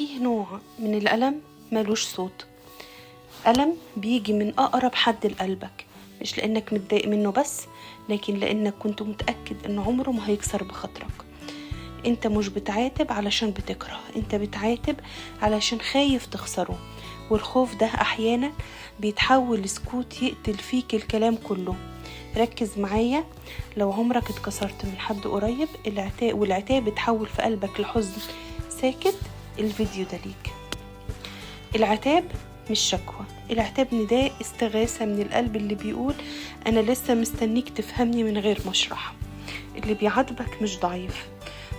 فيه نوع من الألم ملوش صوت، ألم بيجي من أقرب حد لقلبك، مش لأنك متضايق منه بس، لكن لأنك كنت متأكد أن عمره ما هيكسر بخاطرك. انت مش بتعاتب علشان بتكره، انت بتعاتب علشان خايف تخسره، والخوف ده أحيانا بيتحول لسكوت يقتل فيك الكلام كله. ركز معايا، لو عمرك اتكسرت من حد قريب والعتاب اتحول في قلبك لحزن ساكت، الفيديو ده ليك. العتاب مش شكوى، العتاب نداء استغاثة من القلب اللي بيقول أنا لسه مستنيك تفهمني من غير ما أشرح. اللي بيعاتبك مش ضعيف،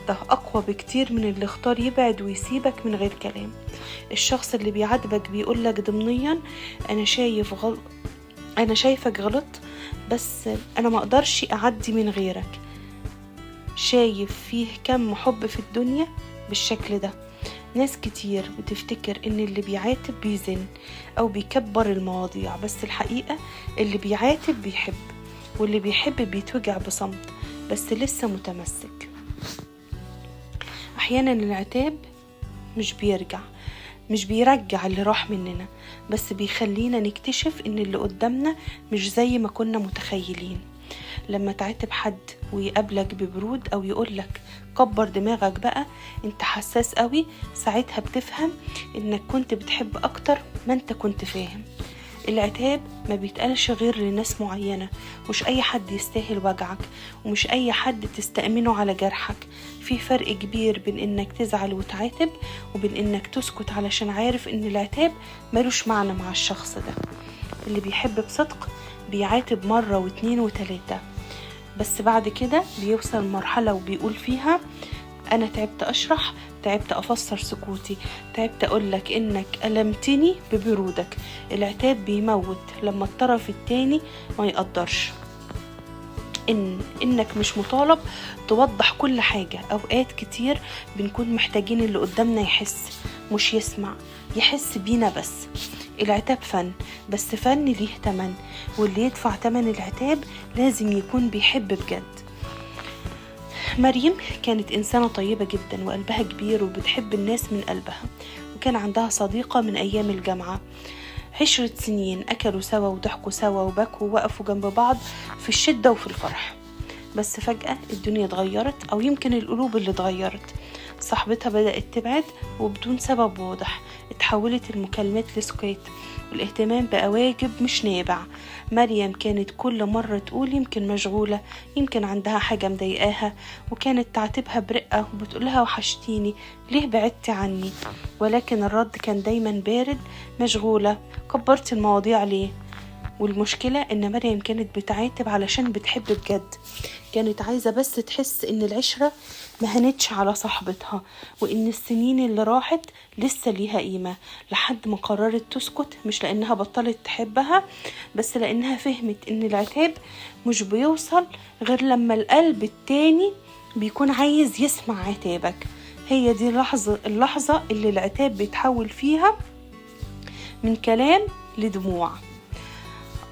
ده أقوى بكتير من اللي اختار يبعد ويسيبك من غير كلام. الشخص اللي بيعاتبك بيقولك ضمنيا أنا شايفك غلط، بس أنا ما أقدرش أعدي من غيرك. شايف فيه كم حب في الدنيا بالشكل ده. ناس كتير بتفتكر ان اللي بيعاتب بيزن او بيكبر المواضيع، بس الحقيقة اللي بيعاتب بيحب، واللي بيحب بيتوجع بصمت بس لسه متمسك. احيانا العتاب مش بيرجع اللي راح مننا، بس بيخلينا نكتشف ان اللي قدامنا مش زي ما كنا متخيلين. لما تعاتب حد ويقابلك ببرود او يقولك كبر دماغك بقى انت حساس قوي، ساعتها بتفهم انك كنت بتحب اكتر ما انت كنت فاهم. العتاب ما بيتقالش غير لناس معينة، مش اي حد يستاهل وجعك، ومش اي حد تستأمنه على جرحك. في فرق كبير بين انك تزعل وتعاتب وبين انك تسكت علشان عارف ان العتاب ملوش معنى مع الشخص ده. اللي بيحب بصدق بيعاتب مرة واتنين وتلاتة، بس بعد كده بيوصل مرحلة وبيقول فيها أنا تعبت أشرح، تعبت أفسر سكوتي، تعبت أقولك إنك ألمتني ببرودك. العتاب بيموت لما الطرف التاني ما يقدرش إنك مش مطالب توضح كل حاجة. أوقات كتير بنكون محتاجين اللي قدامنا يحس، مش يسمع، يحس بينا بس. العتاب فن، بس فن ليه تمن، واللي يدفع تمن العتاب لازم يكون بيحب بجد. مريم كانت إنسانة طيبة جدا وقلبها كبير وبتحب الناس من قلبها، وكان عندها صديقة من أيام الجامعة، 10 سنين أكلوا سوا وضحكوا سوا وبكوا ووقفوا جنب بعض في الشدة وفي الفرح. بس فجأة الدنيا اتغيرت، أو يمكن القلوب اللي اتغيرت. صاحبتها بدأت تبعد وبدون سبب واضح، اتحولت المكالمات لسكوت، والاهتمام بقى واجب مش نابع. مريم كانت كل مرة تقول يمكن مشغولة، يمكن عندها حاجة مضايقاها، وكانت تعاتبها برقة وبتقولها وحشتيني، ليه بعدتي عني؟ ولكن الرد كان دايما بارد، مشغولة، كبرت المواضيع ليه؟ والمشكلة ان مريم كانت بتعاتب علشان بتحب بجد، كانت عايزة بس تحس ان العشرة مهنتش على صاحبتها، وان السنين اللي راحت لسه ليها قيمة، لحد ما قررت تسكت، مش لانها بطلت تحبها، بس لانها فهمت ان العتاب مش بيوصل غير لما القلب التاني بيكون عايز يسمع عتابك. هي دي اللحظة اللي العتاب بيتحول فيها من كلام لدموع.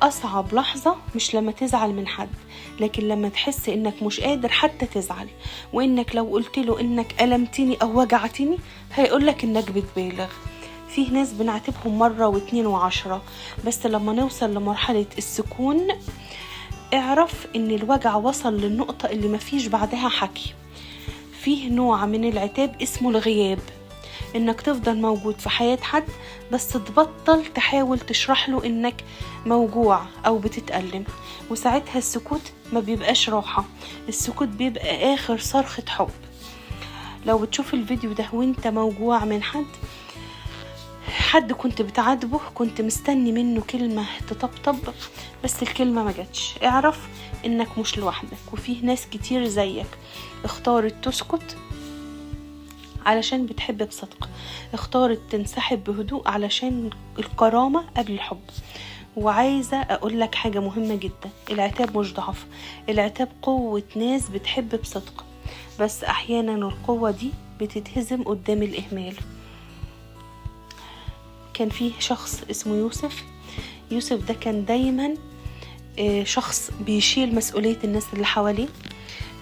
أصعب لحظة مش لما تزعل من حد، لكن لما تحس إنك مش قادر حتى تزعل، وإنك لو قلت له إنك ألمتني أو وجعتني هيقولك إنك بتبالغ. فيه ناس بنعاتبهم مرة واتنين وعشرة، بس لما نوصل لمرحلة السكون اعرف إن الوجع وصل للنقطة اللي مفيش بعدها حكي. فيه نوع من العتاب اسمه الغياب، انك تفضل موجود في حياة حد بس تبطل تحاول تشرح له انك موجوع او بتتألم، وساعتها السكوت ما بيبقاش راحة، السكوت بيبقى اخر صرخة حب. لو بتشوف الفيديو ده وانت موجوع من حد كنت بتعاتبه، كنت مستني منه كلمة تطبطب بس الكلمة ما جاتش، اعرف انك مش لوحدك، وفيه ناس كتير زيك اختارت تسكت علشان بتحب بصدق، اختارت تنسحب بهدوء علشان الكرامة قبل الحب. وعايزة اقولك حاجة مهمة جدا، العتاب مش ضعف، العتاب قوة ناس بتحب بصدق، بس احيانا القوة دي بتتهزم قدام الاهمال. كان فيه شخص اسمه يوسف ده كان دايما شخص بيشيل مسؤولية الناس اللي حواليه،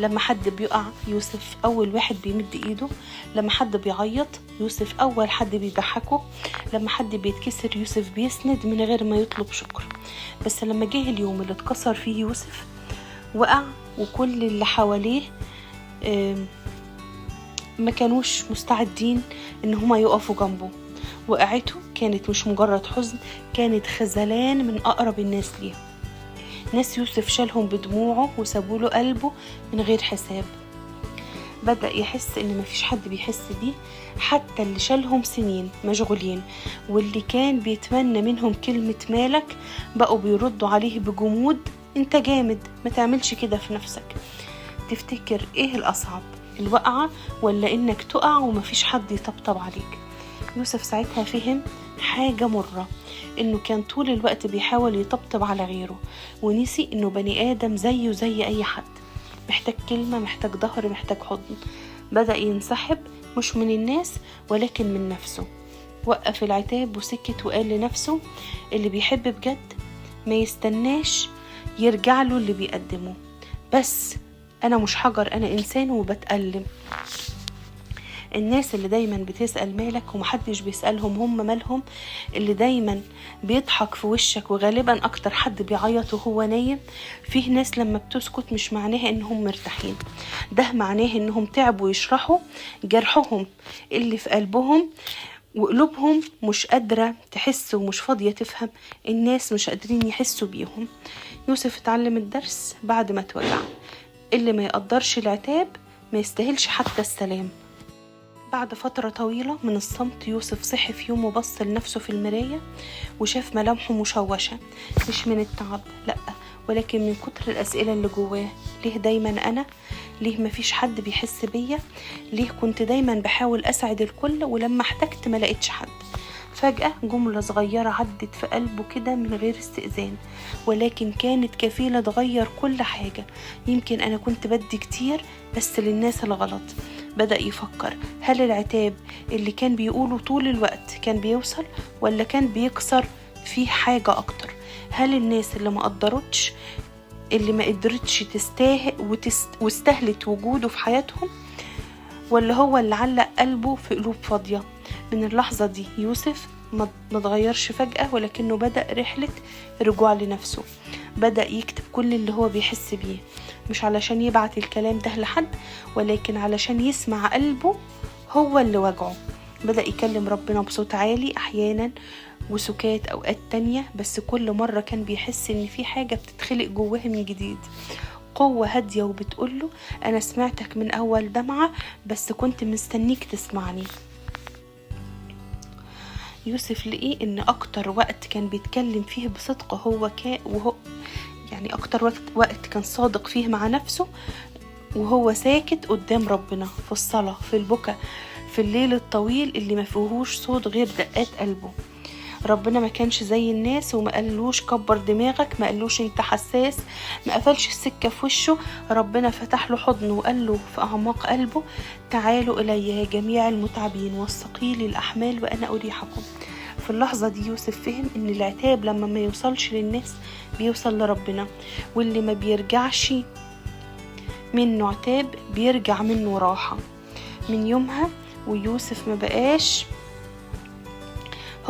لما حد بيقع يوسف أول واحد بيمد إيده، لما حد بيعيط يوسف أول حد بيضحكه، لما حد بيتكسر يوسف بيسند من غير ما يطلب شكر. بس لما جه اليوم اللي اتكسر فيه يوسف وقع، وكل اللي حواليه ما كانوش مستعدين إن هما يقفوا جنبه. وقعته كانت مش مجرد حزن، كانت خذلان من أقرب الناس ليه. ناس يوسف شالهم بدموعه وسابوا له قلبه من غير حساب. بدأ يحس إن مفيش حد بيحس بيه، حتى اللي شالهم سنين مشغولين، واللي كان بيتمنى منهم كلمة مالك بقوا بيردوا عليه بجمود: انت جامد، ما تعملش كده في نفسك. تفتكر ايه الأصعب، الوقعة ولا انك تقع ومفيش حد يطبطب عليك؟ يوسف ساعتها فهم حاجة مرة، انه كان طول الوقت بيحاول يطبطب على غيره، ونسي انه بني آدم زيه زي اي حد، محتاج كلمة، محتاج ظهر، محتاج حضن. بدأ ينسحب مش من الناس ولكن من نفسه. وقف العتاب وسكت وقال لنفسه: اللي بيحب بجد ما يستناش يرجع له اللي بيقدمه. بس أنا مش حجر، أنا إنسان وبتألم. الناس اللي دايما بتسأل مالك ومحدش بيسألهم هم مالهم، اللي دايما بيضحك في وشك وغالبا أكتر حد بيعيط وهو نايم. فيه ناس لما بتسكت مش معناها إنهم مرتاحين، ده معناه إنهم تعبوا يشرحوا جرحهم اللي في قلبهم، وقلوبهم مش قادرة تحس ومش فاضية تفهم. الناس مش قادرين يحسوا بيهم. يوسف اتعلم الدرس بعد ما اتوجع: اللي ما يقدرش العتاب ما يستاهلش حتى السلام. بعد فترة طويلة من الصمت يوسف صحي في يوم وبص لنفسه في المراية وشاف ملامحه مشوشة، مش من التعب لأ، ولكن من كتر الأسئلة اللي جواه. ليه دايما أنا؟ ليه مفيش حد بيحس بيا؟ ليه كنت دايما بحاول أسعد الكل ولما احتجت ما لقيتش حد؟ فجأة جملة صغيرة عدت في قلبه كده من غير استئذان، ولكن كانت كفيلة تغير كل حاجة. يمكن أنا كنت بدي كتير بس للناس الغلط. بدأ يفكر: هل العتاب اللي كان بيقوله طول الوقت كان بيوصل ولا كان بيكسر فيه حاجة أكتر؟ هل الناس اللي ما قدرتش، اللي ما قدرتش واستهلت وجوده في حياتهم، ولا هو اللي علق قلبه في قلوب فاضية؟ من اللحظة دي يوسف ما تغيرش فجأة، ولكنه بدأ رحلة رجوع لنفسه. بدأ يكتب كل اللي هو بيحس بيه، مش علشان يبعت الكلام ده لحد، ولكن علشان يسمع قلبه هو اللي وجعه. بدأ يكلم ربنا بصوت عالي أحيانا وسكات أوقات تانية، بس كل مرة كان بيحس إن في حاجة بتتخلق جواه من جديد، قوة هادية وبتقوله: أنا سمعتك من أول دمعة بس كنت مستنيك تسمعني. يوسف لقي إن أكتر وقت كان بيتكلم فيه بصدق وهو يعني أكتر وقت كان صادق فيه مع نفسه وهو ساكت قدام ربنا، في الصلاة، في البكاء، في الليل الطويل اللي ما فيهوش صوت غير دقات قلبه. ربنا ما كانش زي الناس وما قالوش كبر دماغك، ما قالوش انت حساس، ما قفلش السكة في وشه. ربنا فتح له حضنه وقال له في أعماق قلبه: تعالوا إلي يا جميع المتعبين والثقيل الأحمال وأنا أريحكم. في اللحظة دي يوسف فهم إن العتاب لما ما يوصلش للناس بيوصل لربنا، واللي ما بيرجعش منه عتاب بيرجع منه راحة. من يومها ويوسف ما بقاش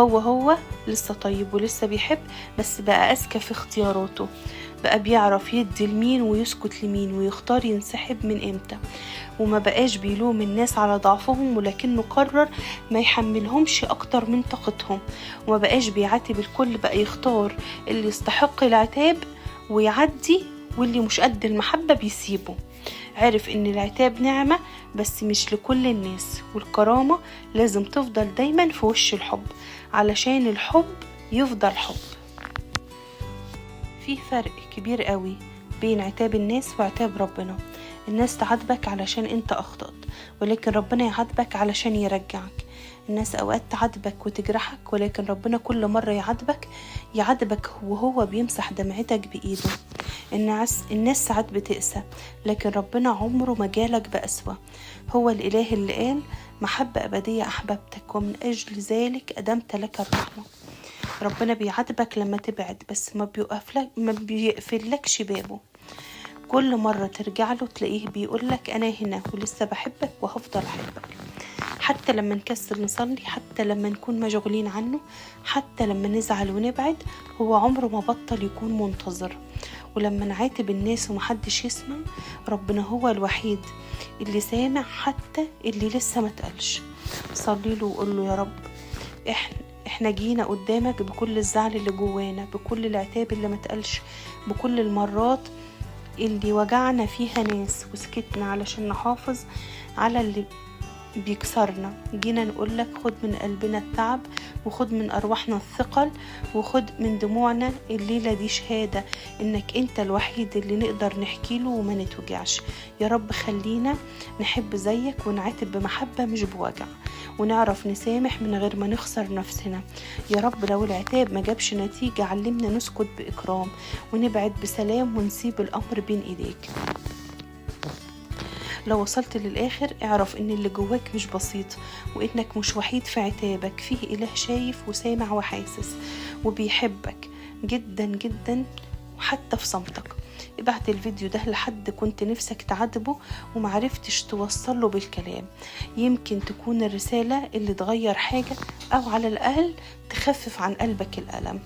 هو لسه طيب ولسه بيحب، بس بقى أذكى في اختياراته، بقى بيعرف يدي لمين ويسكت لمين ويختار ينسحب من امتى، وما بقاش بيلوم الناس على ضعفهم، ولكنه قرر ما يحملهمش أكتر من طاقتهم، وما بقاش بيعاتب الكل، بقى يختار اللي يستحق العتاب ويعدي، واللي مش قد المحبة بيسيبه. عرف ان العتاب نعمة بس مش لكل الناس، والكرامة لازم تفضل دايما في وش الحب علشان الحب يفضل حب. في فرق كبير قوي بين عتاب الناس وعتاب ربنا. الناس تعاتبك علشان انت اخطأت، ولكن ربنا يعاتبك علشان يرجعك. الناس اوقات تعاتبك وتجرحك، ولكن ربنا كل مرة يعاتبك وهو بيمسح دمعتك بإيده. الناس ساعات بتقسى، لكن ربنا عمره ما جالك بأسوأ. هو الإله اللي قال: محبة أبدية أحببتك ومن أجل ذلك أدمت لك الرحمة. ربنا بيعاتبك لما تبعد، بس ما بيقفلكش بابه. كل مرة ترجع له تلاقيه بيقولك أنا هنا ولسه بحبك وهفضل أحبك. حتى لما نكسل نصلي، حتى لما نكون مشغولين عنه، حتى لما نزعل ونبعد، هو عمره ما بطل يكون منتظر. ولما نعاتب الناس ومحدش يسمع، ربنا هو الوحيد اللي سامع حتى اللي لسه ما تقلش. صلي له وقول له يا رب احنا جينا قدامك بكل الزعل اللي جوانا، بكل العتاب اللي ما تقلش، بكل المرات اللي وجعنا فيها ناس وسكتنا علشان نحافظ على اللي بيكسرنا. جينا نقولك خد من قلبنا التعب، وخد من أرواحنا الثقل، وخد من دموعنا الليلة دي شهادة إنك أنت الوحيد اللي نقدر نحكيله وما نتوجعش. يا رب خلينا نحب زيك ونعاتب بمحبة مش بوجع، ونعرف نسامح من غير ما نخسر نفسنا. يا رب لو العتاب ما جابش نتيجة علمنا نسكت بإكرام، ونبعد بسلام، ونسيب الأمر بين إيديك. لو وصلت للآخر اعرف ان اللي جواك مش بسيط، وانك مش وحيد في عتابك، فيه إله شايف وسامع وحاسس وبيحبك جدا جدا وحتى في صمتك. ابعت الفيديو ده لحد كنت نفسك تعاتبه ومعرفتش توصله بالكلام، يمكن تكون الرسالة اللي تغير حاجة، او على الأقل تخفف عن قلبك الألم.